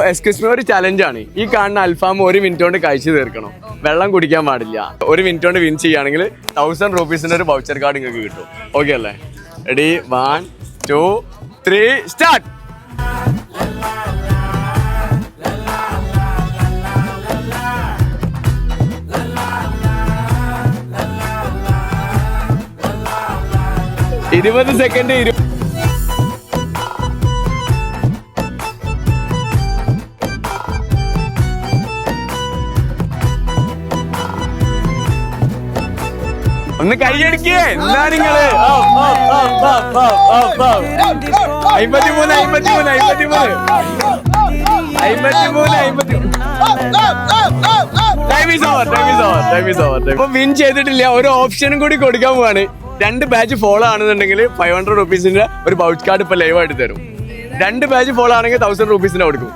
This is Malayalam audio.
എക്സ്ക്യൂസ് മീ, ഒരു ചലഞ്ച് ആണ്. ഈ കാണുന്ന അൽഫാം 1 മിനിറ്റ് കൊണ്ട് കഴിച്ചു തീർക്കണം. വെള്ളം കുടിക്കാൻ പാടില്ല. 1 മിനിറ്റ് കൊണ്ട് വിൻ ചെയ്യുകയാണെങ്കിൽ 1000 rupees ഒരു വൗച്ചർ കാർഡ് നിങ്ങൾക്ക് കിട്ടും. ഓക്കെ അല്ലേ? റെഡി? 1 2 3 സ്റ്റാർട്ട്. ഇരുപത് സെക്കൻഡ്. ഒന്ന് കൈയടിക്കേ എന്നാ നിങ്ങള്. 53 വിൻ ചെയ്തിട്ടില്ല. ഒരു ഓപ്ഷനും കൂടി കൊടുക്കാൻ പോവാണ്. 2 ബാച്ച് ഫോളോ ആണെന്നുണ്ടെങ്കിൽ 500 rupees ഒരു പൗച്ച് കാർഡ് ഇപ്പൊ ലൈവ് ആയിട്ട് തരും. 2 ബാച്ച് ഫോളോ ആണെങ്കിൽ 1000 rupees കൊടുക്കും.